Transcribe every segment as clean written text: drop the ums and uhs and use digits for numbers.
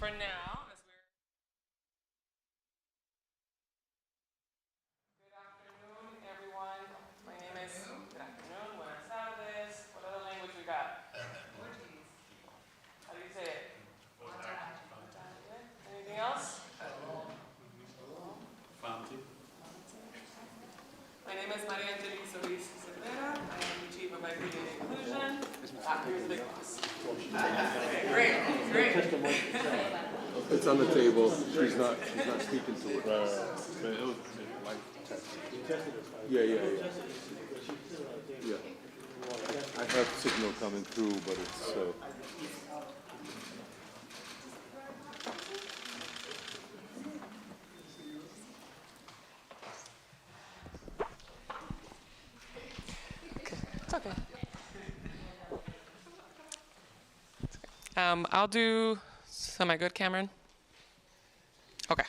for now, as we're... Good afternoon, everyone. My name is... Good afternoon. Buenas tardes. What other language we got? How do you say it? Anything else? My name is Maria Angeli Solis Cervera. I am the Chief of Equity and Inclusion. Here's the big boss. Okay, great. It's on the table. She's not speaking to it. Yeah. I have signal coming through, but it's. It's okay. I'll do. Am I good, Cameron? Okay.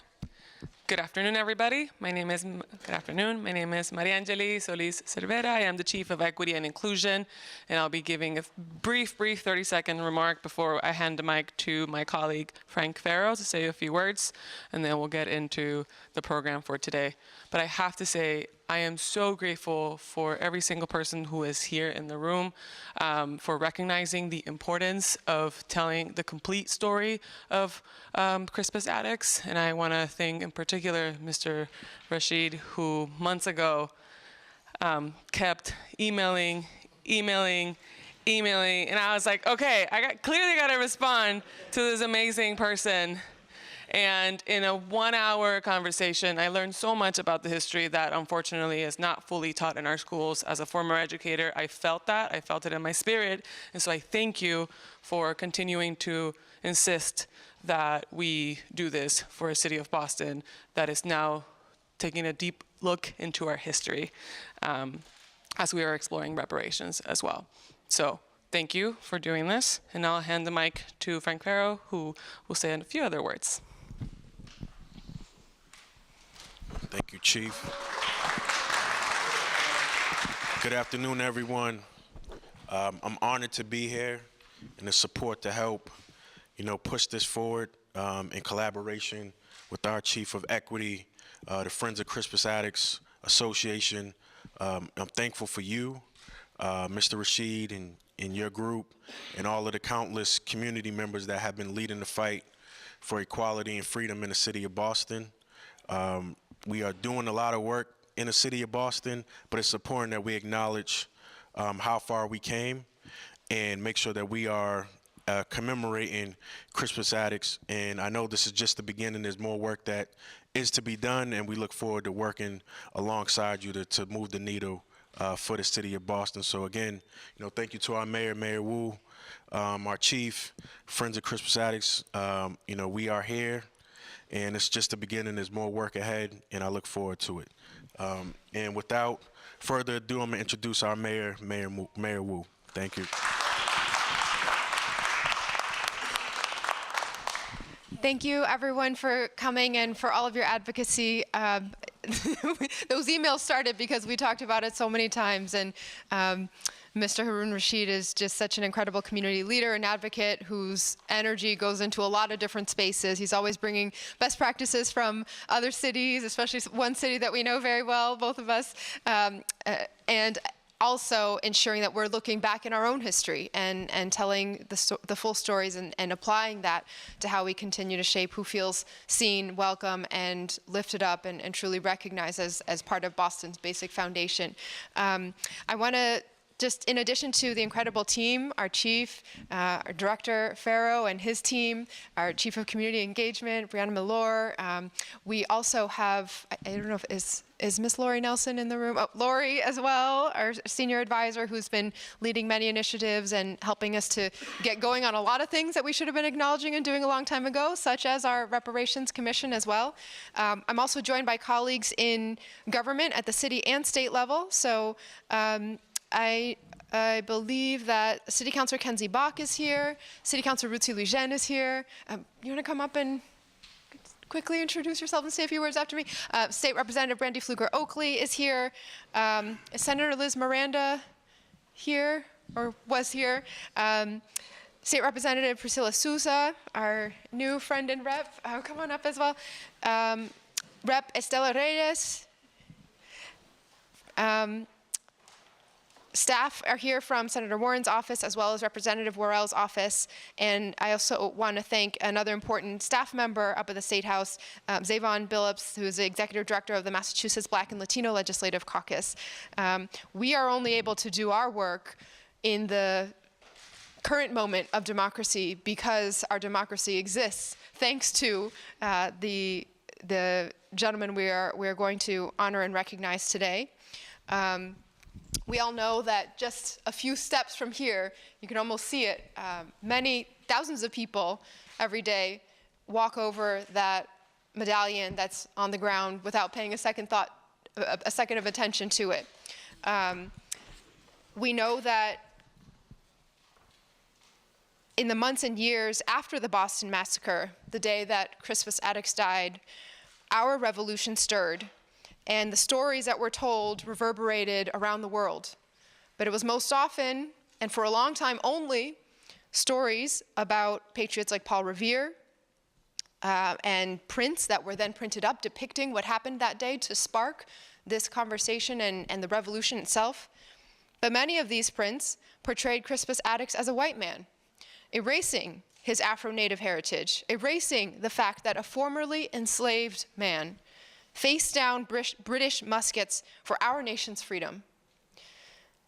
Good afternoon, everybody. My name is Maria Angeli Solis Cervera. I am the Chief of Equity and Inclusion, and I'll be giving a brief 30-second remark before I hand the mic to my colleague Frank Farrow to say a few words, and then we'll get into the program for today. But I have to say, I am so grateful for every single person who is here in the room, for recognizing the importance of telling the complete story of Crispus Attucks. And I want to thank in particular Mr. Rashid, who months ago kept emailing, and I was like, okay, clearly got to respond to this amazing person. And in a 1-hour conversation, I learned so much about the history that unfortunately is not fully taught in our schools. As a former educator, I felt that. I felt it in my spirit. And so I thank you for continuing to insist that we do this for a city of Boston that is now taking a deep look into our history as we are exploring reparations as well. So thank you for doing this. And now I'll hand the mic to Frank Farrow, who will say a few other words. Thank you, Chief. Good afternoon, everyone. I'm honored to be here and to support to help, push this forward in collaboration with our Chief of Equity, the Friends of Crispus Attucks Association. I'm thankful for you, Mr. Rashid, and your group, and all of the countless community members that have been leading the fight for equality and freedom in the city of Boston. We are doing a lot of work in the city of Boston, but it's important that we acknowledge how far we came and make sure that we are commemorating Crispus Attucks. And I know this is just the beginning. There's more work that is to be done, and we look forward to working alongside you to move the needle for the city of Boston. So again, thank you to our mayor, Mayor Wu, our chief, Friends of Crispus Attucks. We are here. And it's just the beginning. There's more work ahead, and I look forward to it. And without further ado, I'm going to introduce our mayor, Mayor Wu. Thank you. Thank you, everyone, for coming and for all of your advocacy. Those emails started because we talked about it so many times, and Mr. Harun Rashid is just such an incredible community leader and advocate whose energy goes into a lot of different spaces. He's always bringing best practices from other cities, especially one city that we know very well, both of us, and also ensuring that we're looking back in our own history and telling the full stories and applying that to how we continue to shape who feels seen, welcome, and lifted up and truly recognized as part of Boston's basic foundation. I want to just in addition to the incredible team, our chief, our director, Farrow, and his team, our chief of community engagement, Brianna Milor, we also have, I don't know if, is Miss Lori Nelson in the room? Oh, Lori as well, our senior advisor who's been leading many initiatives and helping us to get going on a lot of things that we should have been acknowledging and doing a long time ago, such as our Reparations Commission as well. I'm also joined by colleagues in government at the city and state level. So I believe that City Councilor Kenzie Bach is here. City Councilor Ruthie Lujen is here. You want to come up and quickly introduce yourself and say a few words after me? State Representative Brandy Pfluger-Oakley is here. Is Senator Liz Miranda here, or was here? State Representative Priscilla Souza, our new friend and rep, come on up as well. Rep Estela Reyes. Staff are here from Senator Warren's office as well as Representative Worrell's office. And I also want to thank another important staff member up at the State House, Zayvon Billups, who is the Executive Director of the Massachusetts Black and Latino Legislative Caucus. We are only able to do our work in the current moment of democracy because our democracy exists, thanks to the gentleman we are going to honor and recognize today. We all know that just a few steps from here, you can almost see it. Many thousands of people every day walk over that medallion that's on the ground without paying a second of attention to it. We know that in the months and years after the Boston Massacre, the day that Crispus Attucks died, our revolution stirred. And the stories that were told reverberated around the world. But it was most often, and for a long time only, stories about patriots like Paul Revere and prints that were then printed up depicting what happened that day to spark this conversation and the revolution itself. But many of these prints portrayed Crispus Attucks as a white man, erasing his Afro-Native heritage, erasing the fact that a formerly enslaved man faced down British muskets for our nation's freedom,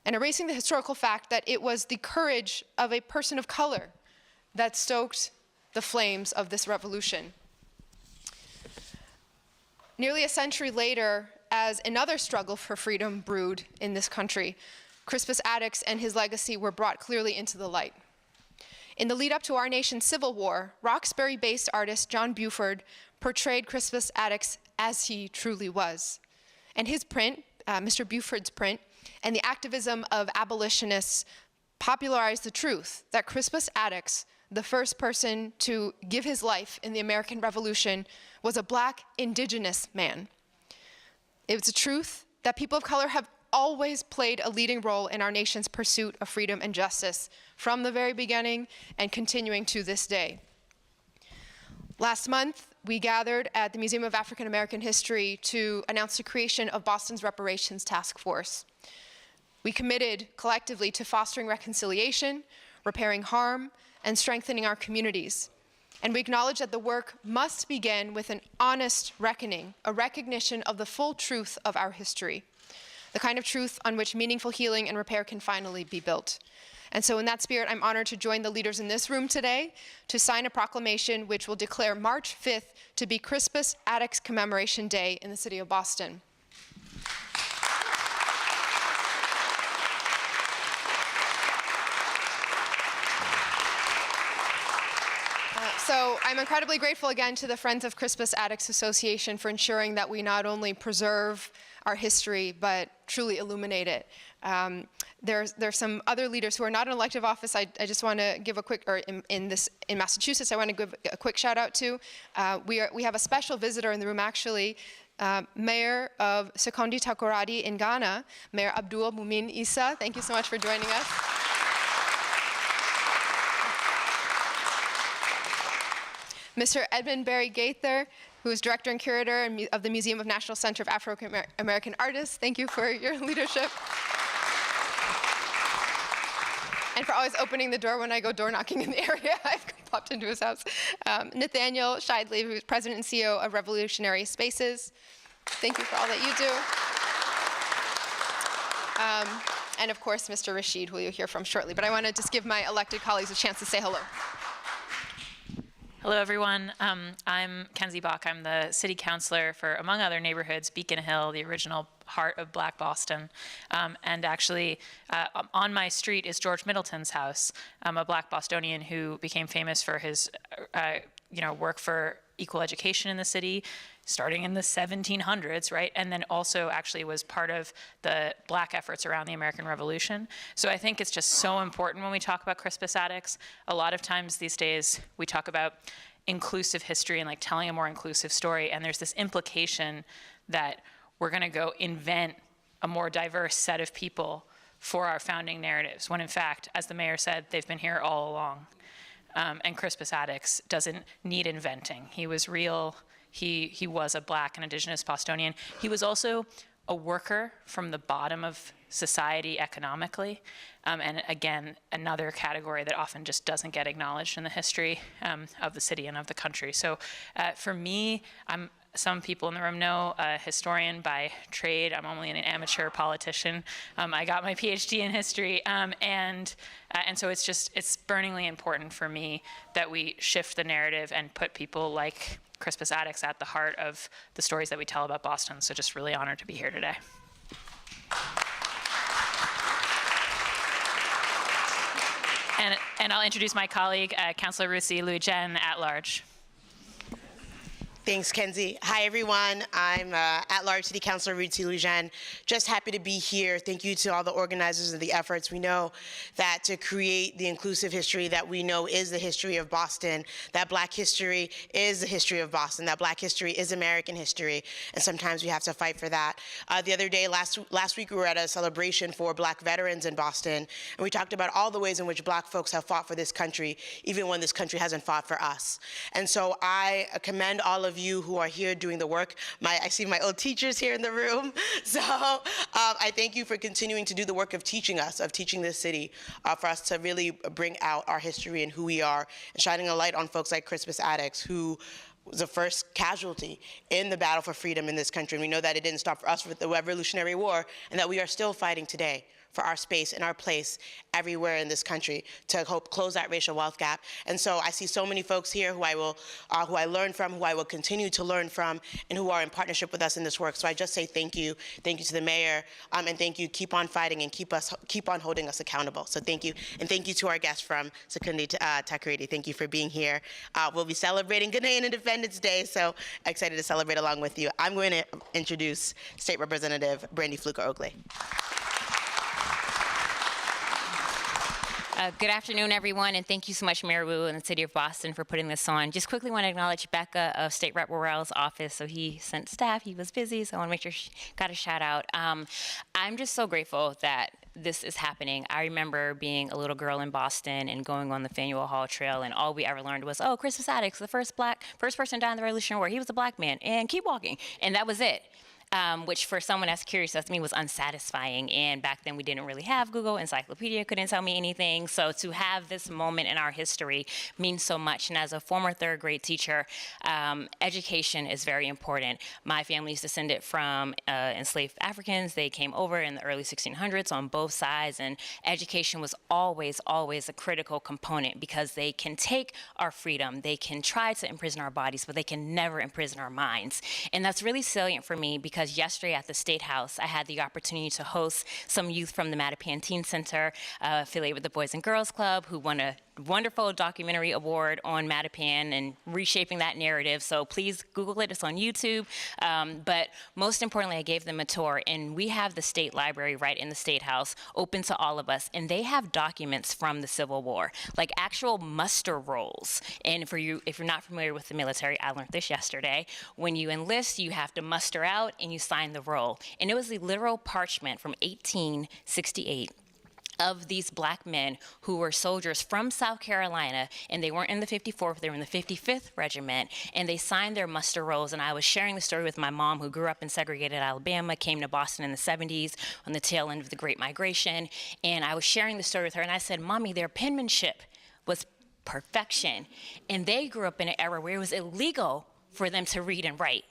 and erasing the historical fact that it was the courage of a person of color that stoked the flames of this revolution. Nearly a century later, as another struggle for freedom brewed in this country, Crispus Attucks and his legacy were brought clearly into the light. In the lead up to our nation's Civil War, Roxbury-based artist John Buford portrayed Crispus Attucks as he truly was. And his print, Mr. Buford's print, and the activism of abolitionists popularized the truth that Crispus Attucks, the first person to give his life in the American Revolution, was a black indigenous man. It was a truth that people of color have always played a leading role in our nation's pursuit of freedom and justice from the very beginning and continuing to this day. Last month, we gathered at the Museum of African American History to announce the creation of Boston's Reparations Task Force. We committed collectively to fostering reconciliation, repairing harm, and strengthening our communities. And we acknowledge that the work must begin with an honest reckoning, a recognition of the full truth of our history, the kind of truth on which meaningful healing and repair can finally be built. And so in that spirit, I'm honored to join the leaders in this room today to sign a proclamation which will declare March 5th to be Crispus Attucks Commemoration Day in the city of Boston. So I'm incredibly grateful again to the Friends of Crispus Attucks Association for ensuring that we not only preserve our history, but truly illuminate it. There's some other leaders who are not in elective office. I just want to give a quick, or in Massachusetts, I want to give a quick shout out to. We have a special visitor in the room, actually. Mayor of Sekondi Takoradi in Ghana, Mayor Abdul Mumin Issa. Thank you so much for joining us. Mr. Edmund Barry Gaither, who is Director and Curator of the Museum of National Center of Afro-American Artists. Thank you for your leadership. And for always opening the door when I go door knocking in the area. I've popped into his house. Nathaniel Scheidley, who is President and CEO of Revolutionary Spaces. Thank you for all that you do. And of course, Mr. Rashid, who you'll hear from shortly. But I want to just give my elected colleagues a chance to say hello. Hello, everyone. I'm Kenzie Bach. I'm the city councilor for, among other neighborhoods, Beacon Hill, the original heart of Black Boston. And actually, on my street is George Middleton's house, a Black Bostonian who became famous for his work for equal education in the city, starting in the 1700s, right? And then also actually was part of the Black efforts around the American Revolution. So I think it's just so important when we talk about Crispus Attucks. A lot of times these days we talk about inclusive history and like telling a more inclusive story, and there's this implication that we're gonna go invent a more diverse set of people for our founding narratives, when in fact, as the mayor said, they've been here all along. And Crispus Attucks doesn't need inventing. He was real. He was a Black and Indigenous Bostonian. He was also a worker from the bottom of society economically. And again, another category that often just doesn't get acknowledged in the history of the city and of the country. So for me, some people in the room know, a historian by trade. I'm only an amateur politician. I got my PhD in history. And so it's burningly important for me that we shift the narrative and put people like Crispus Attucks at the heart of the stories that we tell about Boston. So just really honored to be here today. And I'll introduce my colleague, Councillor Ruthie Louis-Jen, at large. Thanks, Kenzie. Hi, everyone. I'm at-large City Councilor Ruthie Louis-Jen. Just happy to be here. Thank you to all the organizers of the efforts. We know that to create the inclusive history that we know is the history of Boston, that Black history is the history of Boston, that Black history is American history, and sometimes we have to fight for that. The other day, last week, we were at a celebration for Black veterans in Boston, and we talked about all the ways in which Black folks have fought for this country, even when this country hasn't fought for us. And so I commend all of you who are here doing the work. I see my old teachers here in the room. So I thank you for continuing to do the work of teaching us, of teaching this city, for us to really bring out our history and who we are, and shining a light on folks like Crispus Attucks, who was the first casualty in the battle for freedom in this country. And we know that it didn't stop for us with the Revolutionary War, and that we are still fighting today for our space and our place everywhere in this country to help close that racial wealth gap. And so I see so many folks here who I learned from, who I will continue to learn from, and who are in partnership with us in this work. So I just say thank you to the mayor, and thank you. Keep on fighting and keep on holding us accountable. So thank you, and thank you to our guests from Secundi Takoradi. Thank you for being here. We'll be celebrating Ghanaian Independence Day, so excited to celebrate along with you. I'm going to introduce State Representative Brandy Fluker-Oakley. Good afternoon, everyone, and thank you so much, Mayor Wu and the City of Boston, for putting this on. Just quickly want to acknowledge Becca of State Rep Worrell's office. So he sent staff. He was busy, so I want to make sure she got a shout out. I'm just so grateful that this is happening. I remember being a little girl in Boston and going on the Faneuil Hall Trail, and all we ever learned was, oh, Crispus Attucks, the first person died in the Revolutionary War. He was a Black man, and keep walking. And that was it. Which for someone as curious as me was unsatisfying. And back then we didn't really have Google. Encyclopedia couldn't tell me anything. So to have this moment in our history means so much. And as a former third grade teacher, education is very important. My family is descended from enslaved Africans. They came over in the early 1600s on both sides. And education was always, always a critical component, because they can take our freedom. They can try to imprison our bodies, but they can never imprison our minds. And that's really salient for me, because yesterday at the State House, I had the opportunity to host some youth from the Mattapan Teen Center, affiliated with the Boys and Girls Club, who won a wonderful documentary award on Mattapan and reshaping that narrative. So please Google it, it's on YouTube. But most importantly, I gave them a tour, and we have the State Library right in the State House, open to all of us, and they have documents from the Civil War, like actual muster rolls. And for you, if you're not familiar with the military, I learned this yesterday, when you enlist, you have to muster out and you sign the roll. And it was the literal parchment from 1868 of these Black men who were soldiers from South Carolina, and they weren't in the 54th, they were in the 55th Regiment, and they signed their muster rolls. And I was sharing the story with my mom, who grew up in segregated Alabama, came to Boston in the 70s on the tail end of the Great Migration, and I was sharing the story with her, and I said, Mommy, their penmanship was perfection, and they grew up in an era where it was illegal for them to read and write.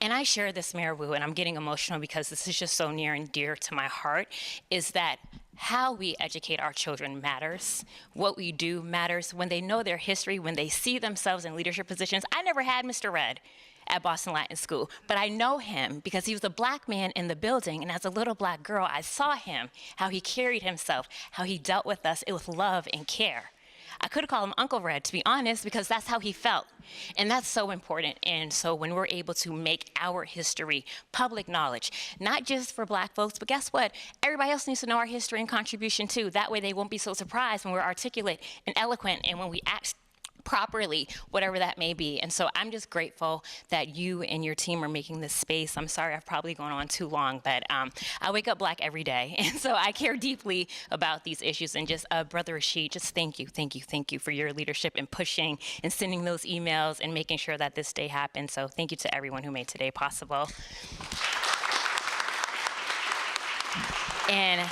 And I share this, Mayor Wu, and I'm getting emotional because this is just so near and dear to my heart, is that how we educate our children matters. What we do matters. When they know their history, when they see themselves in leadership positions. I never had Mr. Red at Boston Latin School, but I know him because he was a Black man in the building, and as a little Black girl, I saw him, how he carried himself, how he dealt with us with love and care. I could have called him Uncle Red, to be honest, because that's how he felt. And that's so important. And so when we're able to make our history public knowledge, not just for Black folks, but guess what? Everybody else needs to know our history and contribution too. That way they won't be so surprised when we're articulate and eloquent, and when we ask properly, whatever that may be. And so I'm just grateful that you and your team are making this space. I'm sorry I've probably gone on too long, but I wake up Black every day. And so I care deeply about these issues. And just, Brother Rashid, just thank you for your leadership and pushing and sending those emails and making sure that this day happens. So thank you to everyone who made today possible. And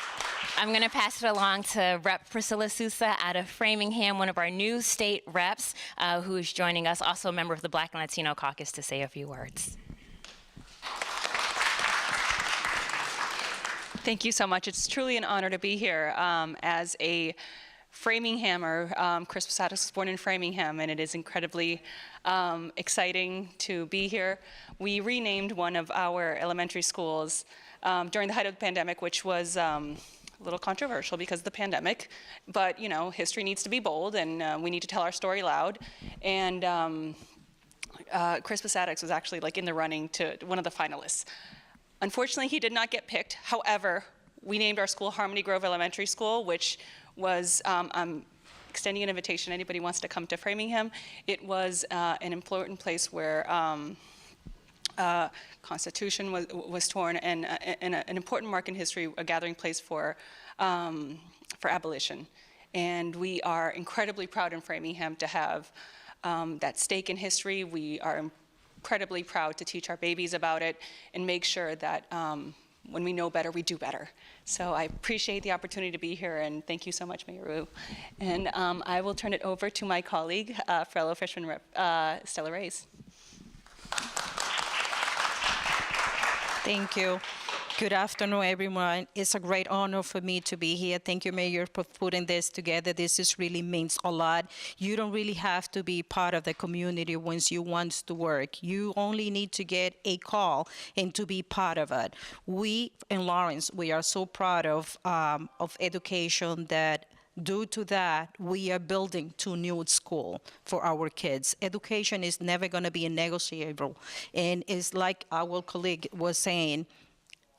I'm going to pass it along to Rep. Priscilla Sousa out of Framingham, one of our new state reps, who is joining us, also a member of the Black and Latino Caucus, to say a few words. Thank you so much. It's truly an honor to be here. As a Framinghammer, Crispus Attucks was born in Framingham, and it is incredibly exciting to be here. We renamed one of our elementary schools during the height of the pandemic, which was a little controversial because of the pandemic, but you know, history needs to be bold, and we need to tell our story loud. And Crispus Attucks was actually like in the running to one of the finalists. Unfortunately, he did not get picked. However, we named our school Harmony Grove Elementary School, which was extending an invitation. Anybody wants to come to Framingham. It was an important place where Constitution was torn, and an important mark in history, a gathering place for abolition. And we are incredibly proud in Framingham to have that stake in history. We are incredibly proud to teach our babies about it and make sure that when we know better, we do better. So I appreciate the opportunity to be here, and thank you so much, Mayor Wu. And I will turn it over to my colleague, fellow freshman rep, Stella Reyes. Thank you. Good afternoon, everyone. It's a great honor for me to be here. Thank you, Mayor, for putting this together. This is really means a lot. You don't really have to be part of the community once you want to work. You only need to get a call and to be part of it. We in Lawrence, we are so proud of education that due to that, we are building 2 new schools for our kids. Education is never going to be negotiable. And it's like our colleague was saying,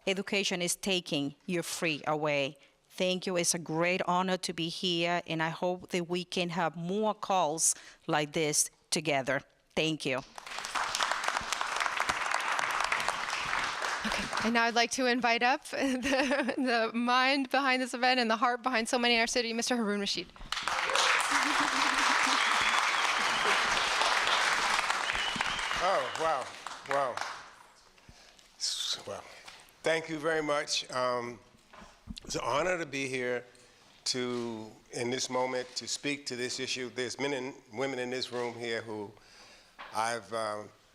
education is taking your free away. Thank you. It's a great honor to be here, and I hope that we can have more calls like this together. Thank you. And now I'd like to invite up the mind behind this event and the heart behind so many in our city, Mr. Harun Rashid. Oh, wow, wow. Well, thank you very much. It's an honor to be here in this moment, to speak to this issue. There's men and women in this room here who I've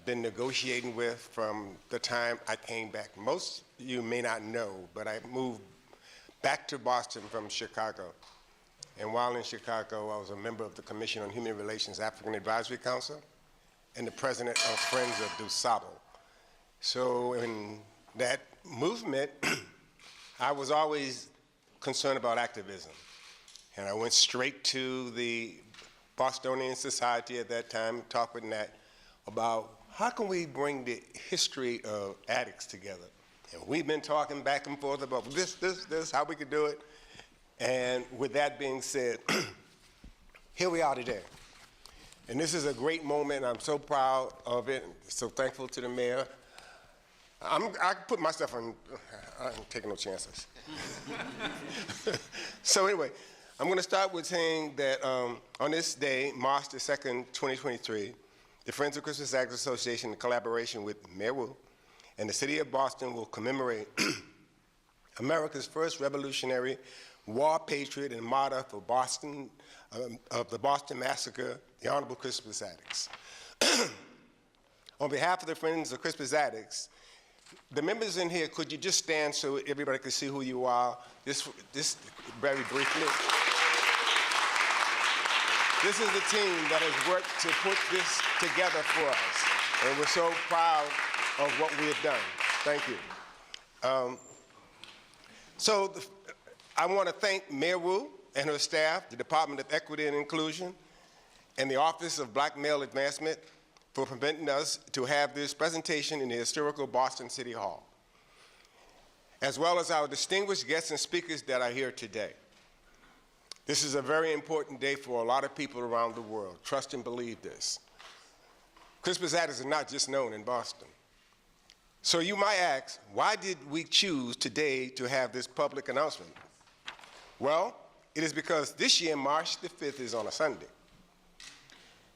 been negotiating with from the time I came back. Most of you may not know, but I moved back to Boston from Chicago. And while in Chicago, I was a member of the Commission on Human Relations African Advisory Council and the president of Friends of DuSable. So in that movement, I was always concerned about activism. And I went straight to the Bostonian Society at that time, talked with Nat about how can we bring the history of addicts together. And we've been talking back and forth about this, how we could do it. And with that being said, here we are today. And this is a great moment. I'm so proud of it, so thankful to the mayor. I put myself on, I ain't taking no chances. So anyway, I'm gonna start with saying that on this day, March the 2nd, 2023, the Friends of Crispus Attucks Association, in collaboration with Mayor Wu and the City of Boston, will commemorate America's first revolutionary war patriot and martyr for Boston, of the Boston Massacre, the Honorable Crispus Attucks. On behalf of the Friends of Crispus Attucks, the members in here, could you just stand so everybody can see who you are? Just very briefly. This is the team that has worked to put this together for us, and we're so proud of what we have done. Thank you. I want to thank Mayor Wu and her staff, the Department of Equity and Inclusion, and the Office of Black Male Advancement for permitting us to have this presentation in the historical Boston City Hall, as well as our distinguished guests and speakers that are here today. This is a very important day for a lot of people around the world. Trust and believe this. Crispus Attucks is not just known in Boston. So you might ask, why did we choose today to have this public announcement? Well, it is because this year, March the 5th, is on a Sunday.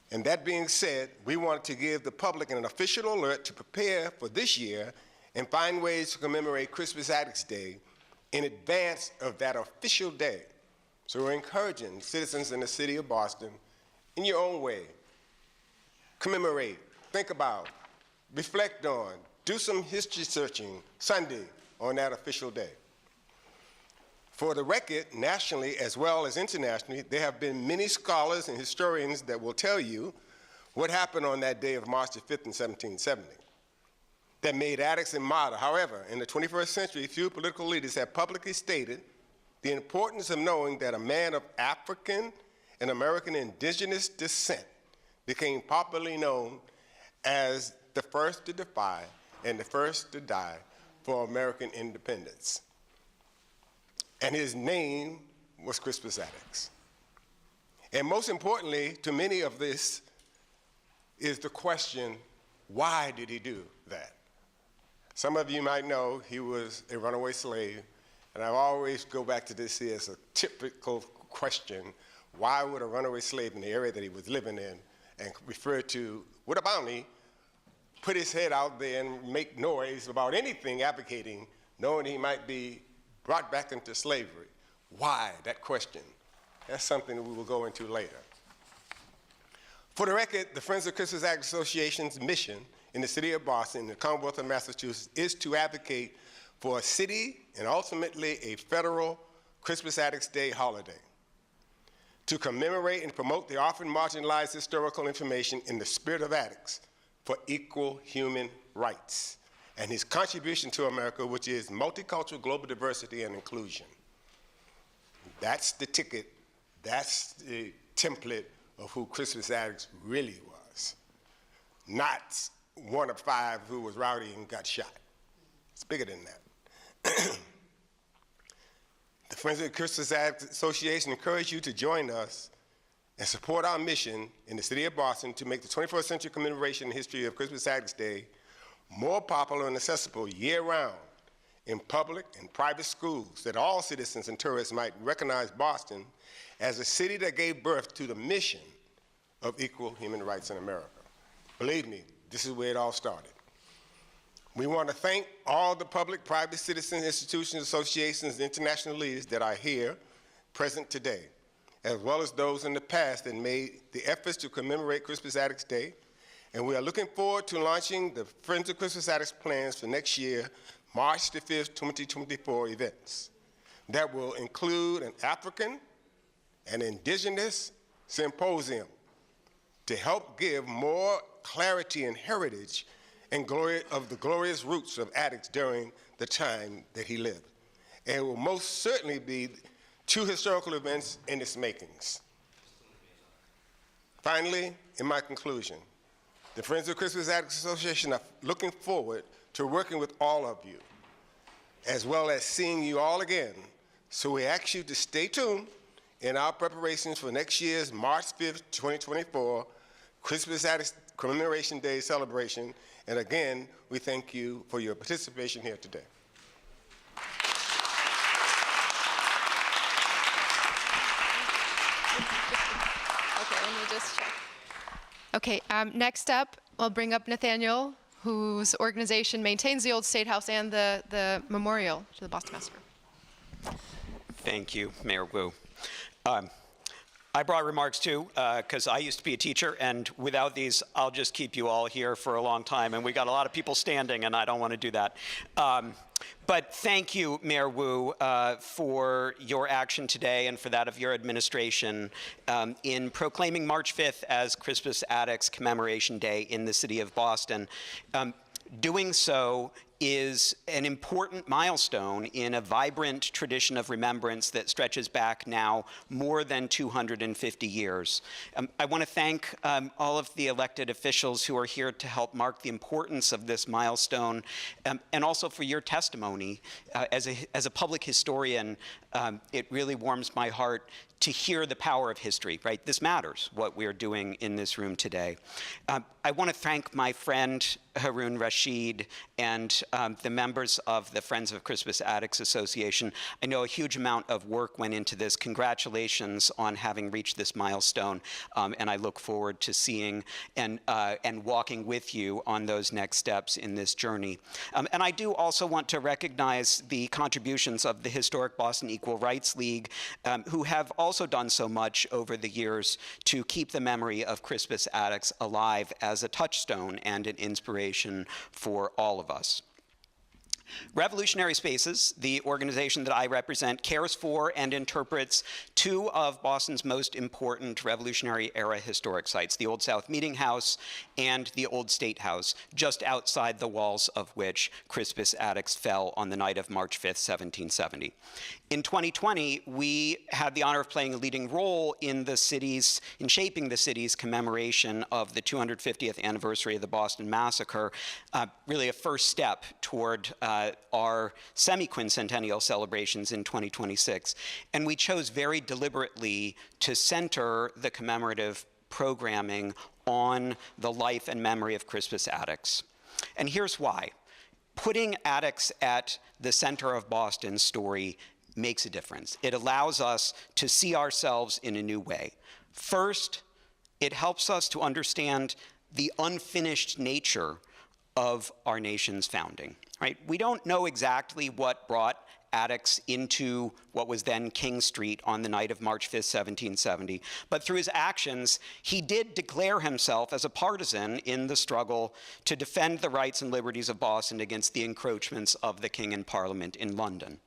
And that being said, we wanted to give the public an official alert to prepare for this year and find ways to commemorate Crispus Attucks Day in advance of that official day. So we're encouraging citizens in the city of Boston, in your own way, commemorate, think about, reflect on, do some history searching Sunday on that official day. For the record, nationally as well as internationally, there have been many scholars and historians that will tell you what happened on that day of March the 5th in 1770 that made Attucks a martyr. However, in the 21st century, few political leaders have publicly stated the importance of knowing that a man of African and American indigenous descent became popularly known as the first to defy and the first to die for American independence. And his name was Crispus Attucks. And most importantly, to many of this is the question, why did he do that? Some of you might know he was a runaway slave, and I always go back to this here as a typical question, why would a runaway slave in the area that he was living in and refer to with a bounty put his head out there and make noise about anything advocating, knowing he might be brought back into slavery? Why? That question. That's something that we will go into later. For the record, the Friends of Crispus Attucks Association's mission in the city of Boston, in the Commonwealth of Massachusetts, is to advocate for a city and ultimately a federal Crispus Attucks Day holiday, to commemorate and promote the often marginalized historical information in the spirit of Attucks for equal human rights and his contribution to America, which is multicultural global diversity and inclusion. That's the ticket, that's the template of who Crispus Attucks really was, not one of five who was rowdy and got shot. It's bigger than that. The Friends of the Crispus Attucks Association encourage you to join us and support our mission in the city of Boston to make the 21st century commemoration and history of Crispus Attucks Day more popular and accessible year-round in public and private schools, that all citizens and tourists might recognize Boston as a city that gave birth to the mission of equal human rights in America. Believe me, this is where it all started. We want to thank all the public, private citizens, institutions, associations, and international leaders that are here present today, as well as those in the past that made the efforts to commemorate Crispus Attucks Day. And we are looking forward to launching the Friends of Crispus Attucks plans for next year, March the 5th, 2024 events that will include an African and Indigenous symposium to help give more clarity and heritage and glory of the glorious roots of Attucks during the time that he lived. And it will most certainly be 2 historical events in its makings. Finally, in my conclusion, the Friends of Crispus Attucks Association are looking forward to working with all of you, as well as seeing you all again. So we ask you to stay tuned in our preparations for next year's March 5th, 2024, Crispus Attucks Commemoration Day celebration. And again, we thank you for your participation here today. Okay, let me just check. Okay, next up, I'll bring up Nathaniel, whose organization maintains the old State House and the memorial to the Boston Massacre. Thank you, Mayor Wu. I brought remarks too, because I used to be a teacher, and without these, I'll just keep you all here for a long time, and we got a lot of people standing, and I don't want to do that. But thank you, Mayor Wu, for your action today and for that of your administration in proclaiming March 5th as Crispus Attucks Commemoration Day in the city of Boston. Doing so is an important milestone in a vibrant tradition of remembrance that stretches back now more than 250 years. I want to thank all of the elected officials who are here to help mark the importance of this milestone, and also for your testimony as a public historian it really warms my heart to hear the power of history, right? This matters, what we're doing in this room today. I want to thank my friend Harun Rashid and the members of the Friends of Crispus Attucks Association. I know a huge amount of work went into this. Congratulations on having reached this milestone, and I look forward to seeing and walking with you on those next steps in this journey. And I do also want to recognize the contributions of the Historic Boston Equal Rights League, who have also done so much over the years to keep the memory of Crispus Attucks alive as a touchstone and an inspiration for all of us. Revolutionary Spaces, the organization that I represent, cares for and interprets two of Boston's most important Revolutionary-era historic sites, the Old South Meeting House and the Old State House, just outside the walls of which Crispus Attucks fell on the night of March 5th, 1770. In 2020, we had the honor of playing a leading role in shaping the city's commemoration of the 250th anniversary of the Boston Massacre, really a first step toward our semi-quincentennial celebrations in 2026. And we chose very deliberately to center the commemorative programming on the life and memory of Crispus Attucks. And here's why. Putting Attucks at the center of Boston's story makes a difference. It allows us to see ourselves in a new way. First, it helps us to understand the unfinished nature of our nation's founding, right? We don't know exactly what brought Attucks into what was then King Street on the night of March 5th, 1770. But through his actions, he did declare himself as a partisan in the struggle to defend the rights and liberties of Boston against the encroachments of the King and Parliament in London.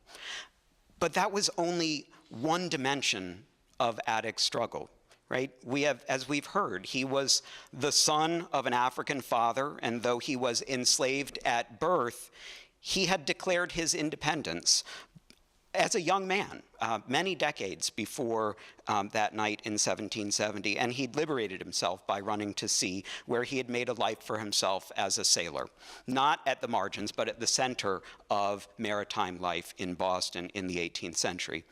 But that was only one dimension of Attucks' struggle, right? As we've heard, he was the son of an African father, and though he was enslaved at birth, he had declared his independence as a young man, many decades before that night in 1770, and he'd liberated himself by running to sea, where he had made a life for himself as a sailor, not at the margins, but at the center of maritime life in Boston in the 18th century.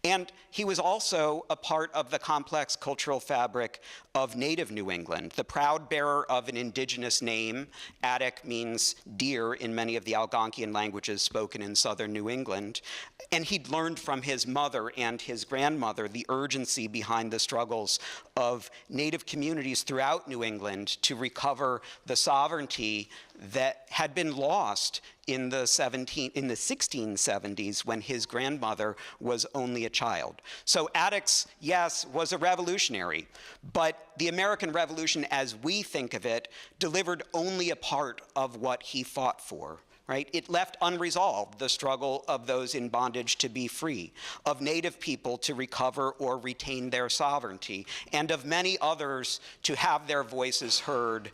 And he was also a part of the complex cultural fabric of native New England, the proud bearer of an indigenous name. Attuck means deer in many of the Algonquian languages spoken in southern New England, and he'd learned from his mother and his grandmother the urgency behind the struggles of native communities throughout New England to recover the sovereignty that had been lost in the 1670s when his grandmother was only a child. So Attucks, yes, was a revolutionary, but the American Revolution as we think of it delivered only a part of what he fought for. Right? It left unresolved the struggle of those in bondage to be free, of native people to recover or retain their sovereignty, and of many others to have their voices heard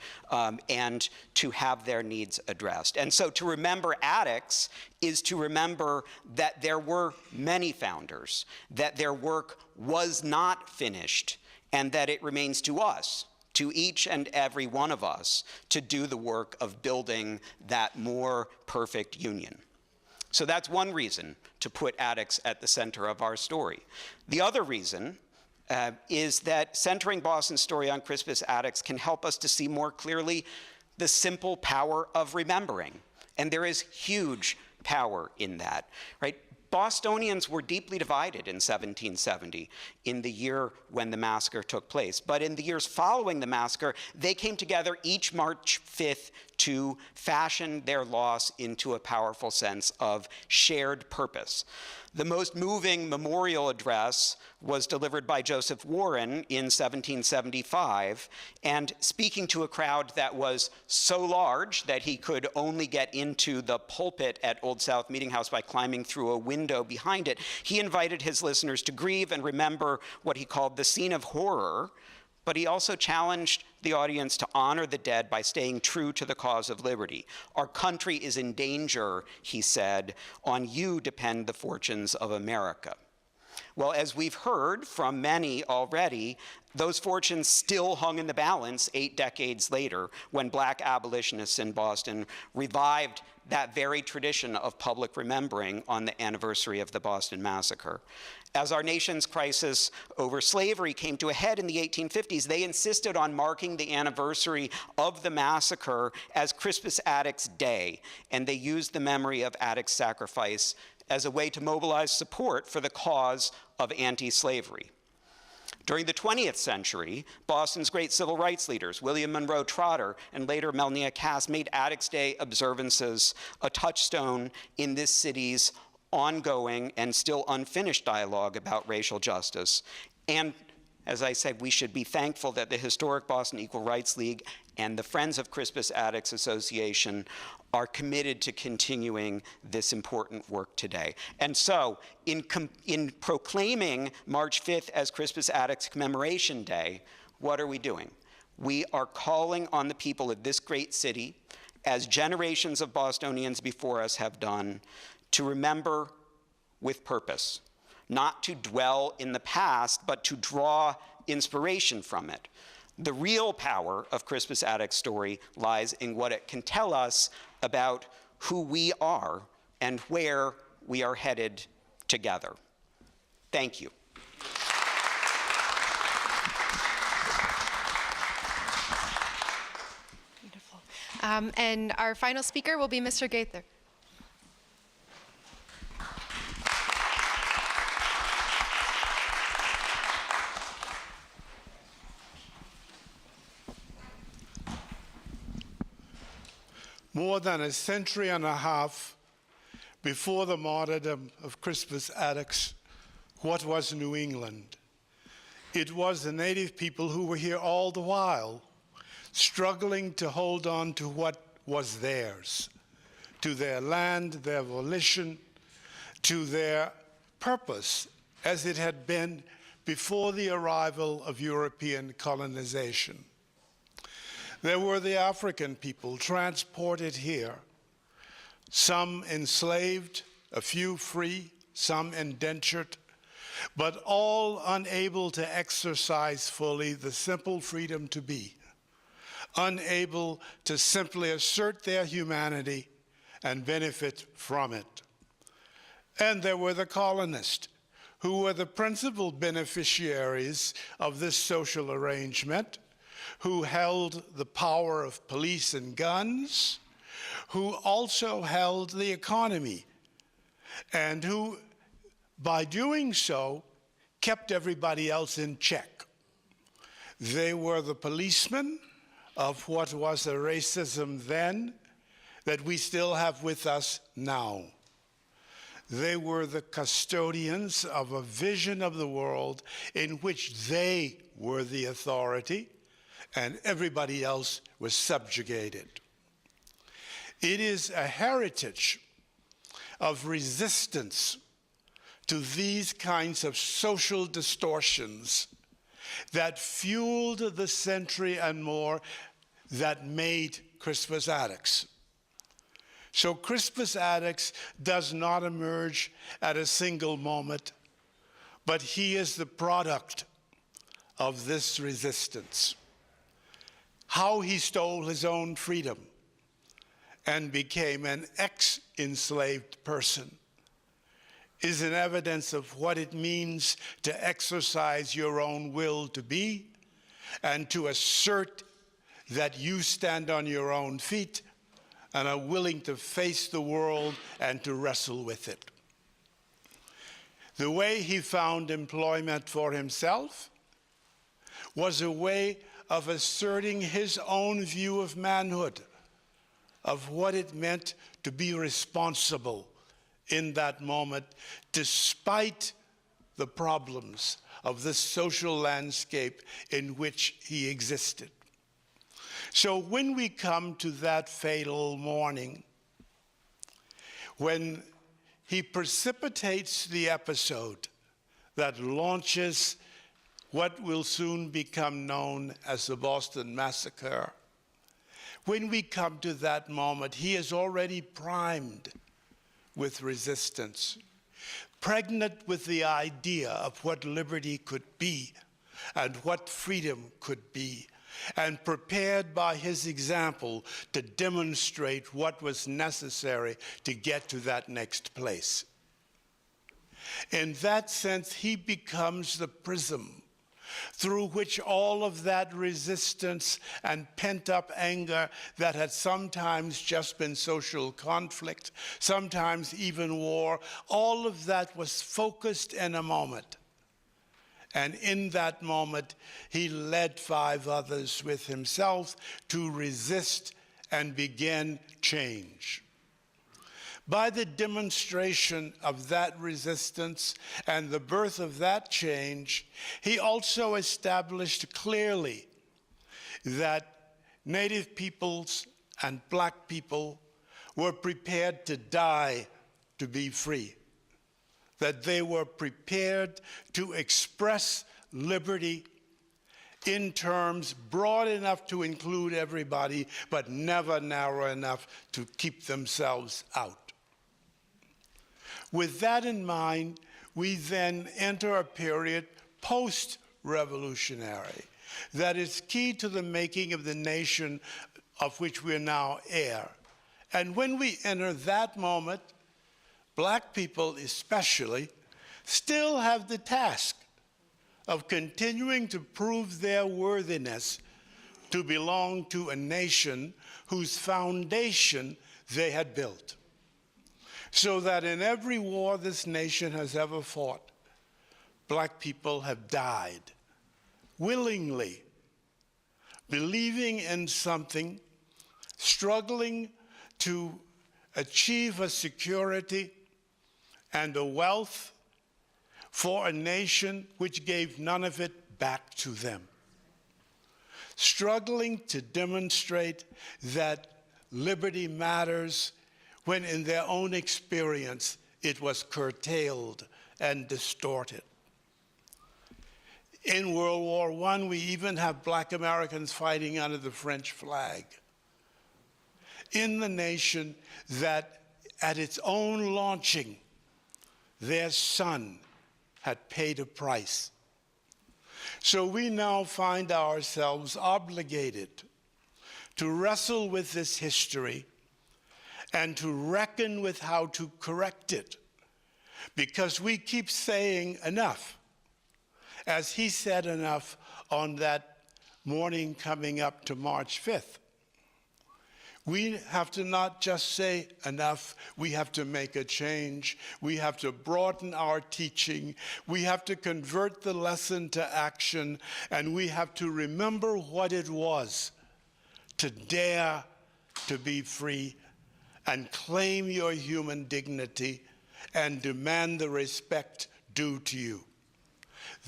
and to have their needs addressed. And so to remember Attucks is to remember that there were many founders, that their work was not finished, and that it remains to us, to each and every one of us, to do the work of building that more perfect union. So that's one reason to put Attucks at the center of our story. The other reason is that centering Boston's story on Crispus Attucks can help us to see more clearly the simple power of remembering. And there is huge power in that, right? Bostonians were deeply divided in 1770, in the year when the massacre took place. But in the years following the massacre, they came together each March 5th to fashion their loss into a powerful sense of shared purpose. The most moving memorial address was delivered by Joseph Warren in 1775, and speaking to a crowd that was so large that he could only get into the pulpit at Old South Meeting House by climbing through a window behind it, he invited his listeners to grieve and remember what he called the scene of horror, but he also challenged the audience to honor the dead by staying true to the cause of liberty. Our country is in danger, he said. On you depend the fortunes of America. Well, as we've heard from many already, those fortunes still hung in the balance 8 decades later when black abolitionists in Boston revived that very tradition of public remembering on the anniversary of the Boston Massacre. As our nation's crisis over slavery came to a head in the 1850s, they insisted on marking the anniversary of the massacre as Crispus Attucks Day, and they used the memory of Attucks' sacrifice as a way to mobilize support for the cause of anti-slavery. During the 20th century, Boston's great civil rights leaders, William Monroe Trotter and later Melnia Cass, made Attucks Day observances a touchstone in this city's ongoing and still unfinished dialogue about racial justice. And as I said, we should be thankful that the historic Boston Equal Rights League and the Friends of Crispus Attucks Association are committed to continuing this important work today. And so, in proclaiming March 5th as Crispus Attucks Commemoration Day, what are we doing? We are calling on the people of this great city, as generations of Bostonians before us have done, to remember with purpose, not to dwell in the past, but to draw inspiration from it. The real power of Crispus Attucks' story lies in what it can tell us about who we are and where we are headed together. Thank you. Beautiful. And our final speaker will be Mr. Gaither. More than a century and a half before the martyrdom of Crispus Attucks, what was New England? It was the native people who were here all the while, struggling to hold on to what was theirs, to their land, their volition, to their purpose, as it had been before the arrival of European colonization. There were the African people transported here, some enslaved, a few free, some indentured, but all unable to exercise fully the simple freedom to be, unable to simply assert their humanity and benefit from it. And there were the colonists, who were the principal beneficiaries of this social arrangement, who held the power of police and guns, who also held the economy, and who, by doing so, kept everybody else in check. They were the policemen of what was a racism then that we still have with us now. They were the custodians of a vision of the world in which they were the authority and everybody else was subjugated. It is a heritage of resistance to these kinds of social distortions that fueled the century and more that made Crispus Attucks. So Crispus Attucks does not emerge at a single moment, but he is the product of this resistance. How he stole his own freedom and became an ex-enslaved person is an evidence of what it means to exercise your own will to be and to assert that you stand on your own feet and are willing to face the world and to wrestle with it. The way he found employment for himself was a way of asserting his own view of manhood, of what it meant to be responsible in that moment, despite the problems of the social landscape in which he existed. So when we come to that fatal morning, when he precipitates the episode that launches what will soon become known as the Boston Massacre, when we come to that moment, he is already primed with resistance. pregnant with the idea of what liberty could be and what freedom could be, and prepared by his example to demonstrate what was necessary to get to that next place. In that sense, he becomes the prism through which all of that resistance and pent-up anger that had sometimes just been social conflict, sometimes even war, all of that was focused in a moment. And in that moment, he led 5 others with himself to resist and begin change. By the demonstration of that resistance and the birth of that change, he also established clearly that Native peoples and Black people were prepared to die to be free, that they were prepared to express liberty in terms broad enough to include everybody, but never narrow enough to keep themselves out. With that in mind, we then enter a period post-revolutionary that is key to the making of the nation of which we are now heir. And when we enter that moment, Black people especially still have the task of continuing to prove their worthiness to belong to a nation whose foundation they had built. So that in every war this nation has ever fought, Black people have died willingly, believing in something, struggling to achieve a security and a wealth for a nation which gave none of it back to them. Struggling to demonstrate that liberty matters when in their own experience it was curtailed and distorted. In World War I, we even have Black Americans fighting under the French flag. In the nation that at its own launching, their son had paid a price. So we now find ourselves obligated to wrestle with this history and to reckon with how to correct it, because we keep saying enough. As he said enough on that morning coming up to March 5th. We have to not just say enough, we have to make a change. We have to broaden our teaching. We have to convert the lesson to action, and we have to remember what it was to dare to be free and claim your human dignity and demand the respect due to you.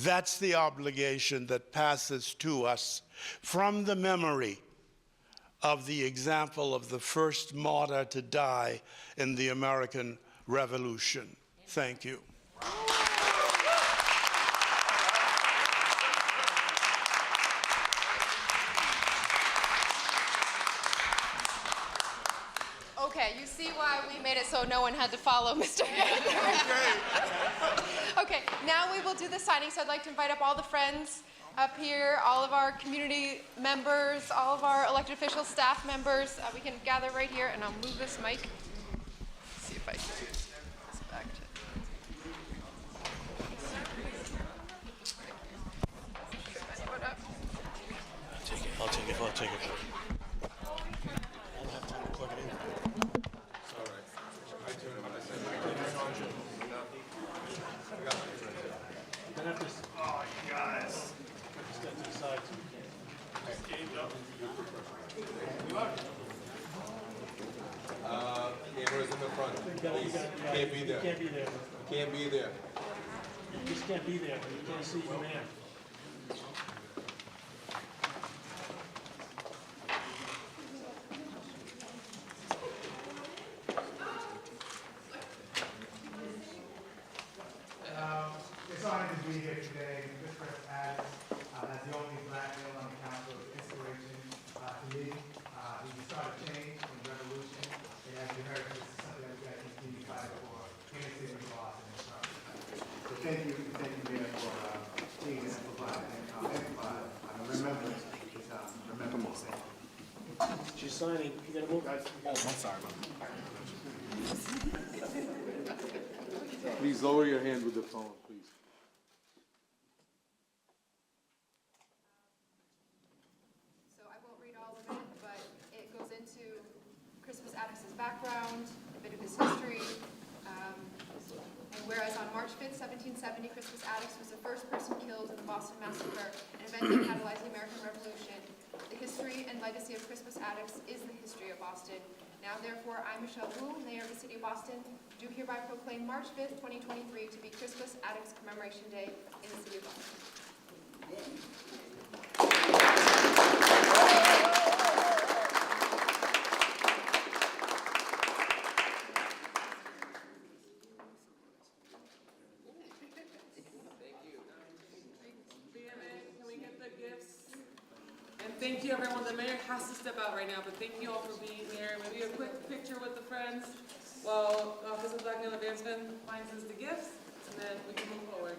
That's the obligation that passes to us from the memory of the example of the first martyr to die in the American Revolution. Thank you. Okay, you see why we made it so no one had to follow Mr. Okay, now we will do the signing. So I'd like to invite up all the friends up here, all of our community members, all of our elected officials, staff members. We can gather right here, and I'll move this mic. Let's see if I can move this back to... I'll take it. Oh, you guys. Step to the side. Cameras in the front. Please. Can't be there. Can't be there. Can't be there. You just can't be there. You can't see your man. It's an honor to be here today. Crispus Attucks, as the only Black male on the council, is inspiration to me. He started change and revolution, and as you heard, this is something that we got to continue fighting for in the city of Boston. thank you, Mayor, for being this remember this. She's signing. You gotta move, guys. Oh, I'm sorry, Please lower your hand with the phone, please. So I won't read all of it, but it goes into Crispus Attucks' background, a bit of his history. And whereas on March 5th, 1770, Crispus Attucks was the first person killed in the Boston Massacre, an event that catalyzed the American Revolution, the history and legacy of Crispus Attucks is the history of Boston. Now, therefore, I, Michelle Wu, Mayor of the City of Boston, do hereby proclaim March 5th, 2023 to be Crispus Attucks Commemoration Day in the City of Boston. Thank you, everyone. The mayor has to step out right now, but thank you all for being here. Maybe a quick picture with the friends while Office of Black Male Advancement finds us the gifts, and then we can move forward.